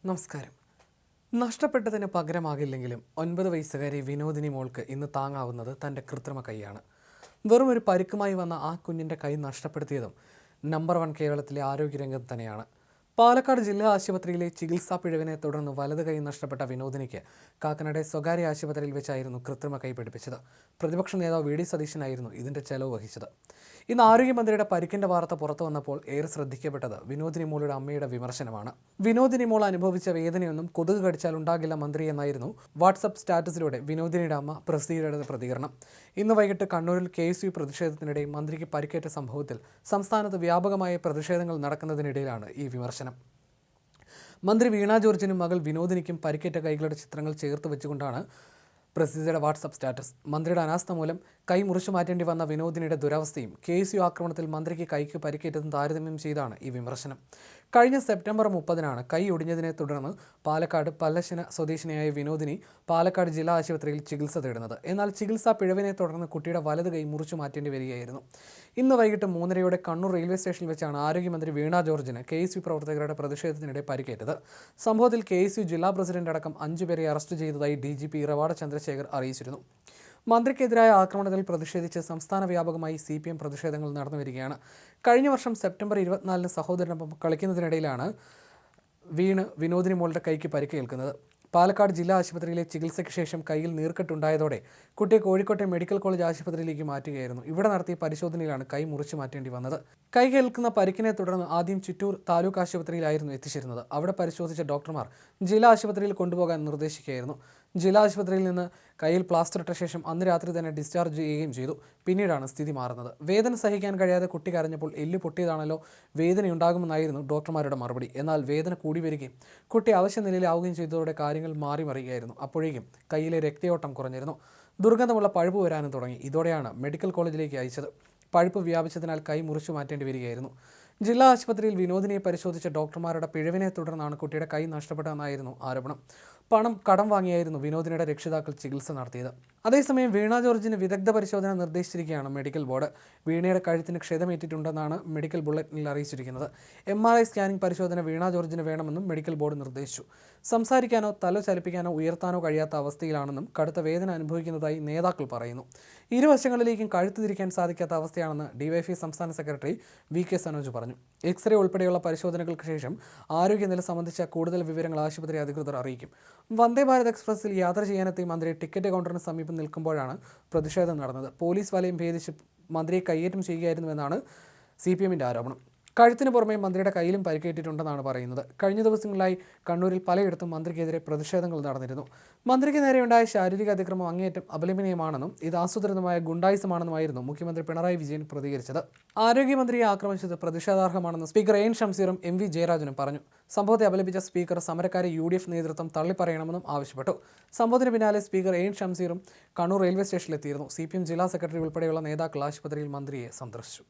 നമസ്കാരം. നഷ്ടപ്പെട്ടതിന് പകരമാകില്ലെങ്കിലും 9 വയസ്സുകാരി വിനോദിനി മോൾക്ക് ഇന്ന് താങ്ങാവുന്നത് തൻ്റെ കൃത്രിമ കൈയാണ്. വെറും ഒരു പരുക്കുമായി വന്ന ആ കുഞ്ഞിൻ്റെ കൈ നഷ്ടപ്പെടുത്തിയതും നമ്പർ 1 കേരളത്തിലെ ആരോഗ്യരംഗം തന്നെയാണ്. പാലക്കാട് ജില്ലാ ആശുപത്രിയിലെ ചികിത്സാ പിഴവിനെ തുടർന്ന് വലത് കൈ നഷ്ടപ്പെട്ട വിനോദിനിക്ക് കാക്കനാട് സ്വകാര്യ ആശുപത്രിയിൽ വെച്ചായിരുന്നു കൃത്രിമ കൈ പിടിപ്പിച്ചത്. പ്രതിപക്ഷ നേതാവ് വി ഡി സതീശനായിരുന്നു ഇതിൻ്റെ ചെലവ് വഹിച്ചത്. ഇന്ന് ആരോഗ്യമന്ത്രിയുടെ പരിക്കിൻ്റെ വാർത്ത പുറത്തു വന്നപ്പോൾ ഏറെ ശ്രദ്ധിക്കപ്പെട്ടത് വിനോദിനി മോളുടെ അമ്മയുടെ വിമർശനമാണ്. വിനോദിനി മോൾ അനുഭവിച്ച വേദനയൊന്നും കൊതുക് കടിച്ചാൽ ഉണ്ടാകില്ല മന്ത്രി എന്നായിരുന്നു വാട്സപ്പ് സ്റ്റാറ്റസിലൂടെ വിനോദിനിയുടെ അമ്മ പ്രസിദ്ധീകരിച്ച പ്രതികരണം. ഇന്ന് വൈകിട്ട് കണ്ണൂരിൽ KSU പ്രതിഷേധത്തിനിടെ മന്ത്രിക്ക് പരിക്കേറ്റ സംഭവത്തിൽ സംസ്ഥാനത്ത് വ്യാപകമായ പ്രതിഷേധങ്ങൾ നടക്കുന്നതിനിടയിലാണ് ഈ വിമർശനം. മന്ത്രി വീണ ജോർജിനും മകൾ വിനോദിനിക്കും പരിക്കേറ്റ കൈകളുടെ ചിത്രങ്ങൾ ചേർത്ത് വെച്ചുകൊണ്ടാണ് പ്രസിദ്ധയുടെ വാട്സപ്പ് സ്റ്റാറ്റസ്. മന്ത്രിയുടെ അനാസ്ഥ മൂലം കൈ മുറിച്ചു മാറ്റേണ്ടി വന്ന വിനോദിനിയുടെ ദുരവസ്ഥയും KSU ആക്രമണത്തിൽ മന്ത്രിക്ക് കൈക്ക് പരിക്കേറ്റതും താരതമ്യം ചെയ്താണ് ഈ വിമർശനം. കഴിഞ്ഞ സെപ്റ്റംബർ 30-നാണ് കൈ ഒടിഞ്ഞതിനെ തുടർന്ന് പാലക്കാട് പല്ലശ്ശന സ്വദേശിനിയായ വിനോദിനി പാലക്കാട് ജില്ലാ ആശുപത്രിയിൽ ചികിത്സ തേടുന്നത്. എന്നാൽ ചികിത്സാ പിഴവിനെ തുടർന്ന് കുട്ടിയുടെ വലത് കൈ മുറിച്ചു മാറ്റേണ്ടി വരികയായിരുന്നു. ഇന്ന് വൈകിട്ട് 3:30 കണ്ണൂർ റെയിൽവേ സ്റ്റേഷനിൽ വെച്ചാണ് ആരോഗ്യമന്ത്രി വീണ ജോർജിന് KSU പ്രവർത്തകരുടെ പ്രതിഷേധത്തിനിടെ പരിക്കേറ്റത്. സംഭവത്തിൽ KSU ജില്ലാ പ്രസിഡന്റ് അടക്കം 5 പേരെ അറസ്റ്റ് ചെയ്തതായി DGP ഇറവാട ചന്ദ്രശേഖർ അറിയിച്ചിരുന്നു. മന്ത്രിക്കെതിരായ ആക്രമണത്തിൽ പ്രതിഷേധിച്ച് സംസ്ഥാന വ്യാപകമായി CPM പ്രതിഷേധങ്ങൾ നടന്നു വരികയാണ്. കഴിഞ്ഞ വർഷം സെപ്റ്റംബർ 24-ന് സഹോദരനൊപ്പം കളിക്കുന്നതിനിടയിലാണ് വിനോദിനി മോളുടെ കൈക്ക് പരിക്കേൽക്കുന്നത്. പാലക്കാട് ജില്ലാ ആശുപത്രിയിലെ ചികിത്സയ്ക്ക് ശേഷം കൈയിൽ നീർക്കെട്ടുണ്ടായതോടെ കുട്ടിയെ കോഴിക്കോട്ടെ മെഡിക്കൽ കോളേജ് ആശുപത്രിയിലേക്ക് മാറ്റുകയായിരുന്നു. ഇവിടെ നടത്തിയ പരിശോധനയിലാണ് കൈ മുറിച്ചു മാറ്റേണ്ടി വന്നത്. കൈ കേൾക്കുന്ന പരിക്കിനെ തുടർന്ന് ആദ്യം ചിറ്റൂർ താലൂക്ക് ആശുപത്രിയിലായിരുന്നു എത്തിച്ചിരുന്നത്. അവിടെ പരിശോധിച്ച ഡോക്ടർമാർ ജില്ലാ ആശുപത്രിയിൽ കൊണ്ടുപോകാൻ നിർദ്ദേശിക്കുകയായിരുന്നു. ജില്ലാ ആശുപത്രിയിൽ നിന്ന് കയ്യിൽ പ്ലാസ്റ്റർ ഇട്ട ശേഷം അന്ന് രാത്രി തന്നെ ഡിസ്ചാർജ് ചെയ്യുകയും ചെയ്തു. പിന്നീടാണ് സ്ഥിതി മാറുന്നത്. വേദന സഹിക്കാൻ കഴിയാതെ കുട്ടി കരഞ്ഞപ്പോൾ എല്ല് പൊട്ടിയതാണല്ലോ, വേദനയുണ്ടാകുമെന്നായിരുന്നു ഡോക്ടർമാരുടെ മറുപടി. എന്നാൽ വേദന കൂടി വരികയും കുട്ടി അവശ്യ നിലയിലാവുകയും ചെയ്തതോടെ കാര്യങ്ങൾ മാറി മറിയുകയായിരുന്നു. അപ്പോഴേക്കും കയ്യിലെ രക്തയോട്ടം കുറഞ്ഞിരുന്നു. ദുർഗന്ധമുള്ള പഴുപ്പ് വരാനും തുടങ്ങി. ഇതോടെയാണ് മെഡിക്കൽ കോളേജിലേക്ക് അയച്ചത്. പഴുപ്പ് വ്യാപിച്ചതിനാൽ കൈ മുറിച്ചു മാറ്റേണ്ടി വരികയായിരുന്നു. ജില്ലാ ആശുപത്രിയിൽ വിനോദിനിയെ പരിശോധിച്ച ഡോക്ടർമാരുടെ പിഴവിനെ തുടർന്നാണ് കുട്ടിയുടെ കൈ നഷ്ടപ്പെട്ടതെന്നായിരുന്നു ആരോപണം. പണം കടം വാങ്ങിയായിരുന്നു വിനോദിനിയുടെ രക്ഷിതാക്കൾ ചികിത്സ നടത്തിയത്. അതേസമയം വീണ ജോർജിന് വിദഗ്ധ പരിശോധന നിർദ്ദേശിച്ചിരിക്കുകയാണ് മെഡിക്കൽ ബോർഡ്. വീണയുടെ കഴുത്തിന് ക്ഷതമേറ്റിട്ടുണ്ടെന്നാണ് മെഡിക്കൽ ബുള്ളറ്റിനിൽ അറിയിച്ചിരിക്കുന്നത്. MRI സ്കാനിംഗ് പരിശോധന വീണ ജോർജിന് വേണമെന്നും മെഡിക്കൽ ബോർഡ് നിർദ്ദേശിച്ചു. സംസാരിക്കാനോ തല ചലിപ്പിക്കാനോ ഉയർത്താനോ കഴിയാത്ത അവസ്ഥയിലാണെന്നും കടുത്ത വേദന അനുഭവിക്കുന്നതായി നേതാക്കൾ പറയുന്നു. ഇരുവശങ്ങളിലേക്കും കഴുത്ത് തിരിക്കാൻ സാധിക്കാത്ത അവസ്ഥയാണെന്ന് DYFI സംസ്ഥാന സെക്രട്ടറി VK സനോജ് പറഞ്ഞു. എക്സ്റേ ഉൾപ്പെടെയുള്ള പരിശോധനകൾക്ക് ശേഷം ആരോഗ്യനില സംബന്ധിച്ച കൂടുതൽ വിവരങ്ങൾ ആശുപത്രി അധികൃതർ അറിയിക്കും. വന്ദേ ഭാരത് എക്സ്പ്രസിൽ യാത്ര ചെയ്യാനെത്തിയ മന്ത്രി ടിക്കറ്റ് കൗണ്ടറിന് സമീപം നിൽക്കുമ്പോഴാണ് പ്രതിഷേധം നടന്നത്. പോലീസ് വലയം ഭേദിച്ച് മന്ത്രിയെ കയ്യേറ്റം ചെയ്യുകയായിരുന്നുവെന്നാണ് CPMന്റെ ആരോപണം. കഴുത്തിന് പുറമെ മന്ത്രിയുടെ കയ്യിലും പരിക്കേറ്റിട്ടുണ്ടെന്നാണ് പറയുന്നത്. കഴിഞ്ഞ ദിവസങ്ങളായി കണ്ണൂരിൽ പലയിടത്തും മന്ത്രിക്കെതിരെ പ്രതിഷേധങ്ങൾ നടന്നിരുന്നു. മന്ത്രിക്ക് നേരെയുണ്ടായ ശാരീരിക അതിക്രമം അങ്ങേയറ്റം അപലപനീയമാണെന്നും ഇത് ആസൂത്രിതമായ ഗുണ്ടായിസമാണെന്നുമായിരുന്നു മുഖ്യമന്ത്രി പിണറായി വിജയൻ പ്രതികരിച്ചത്. ആരോഗ്യമന്ത്രിയെ ആക്രമിച്ചത് പ്രതിഷേധാർഹമാണെന്ന് സ്പീക്കർ AN ഷംസീറും MV ജയരാജനും പറഞ്ഞു. സംഭവത്തെ അപലപിച്ച സ്പീക്കർ സമരക്കാരെ UDF നേതൃത്വം തള്ളിപ്പറയണമെന്നും ആവശ്യപ്പെട്ടു. സംഭവത്തിന് പിന്നാലെ സ്പീക്കർ AN ഷംസീറും കണ്ണൂർ റെയിൽവേ സ്റ്റേഷനിലെത്തിയിരുന്നു. CPM ജില്ലാ സെക്രട്ടറി ഉൾപ്പെടെയുള്ള നേതാക്കൾ ആശുപത്രിയിൽ മന്ത്രിയെ സന്ദർശിച്ചു.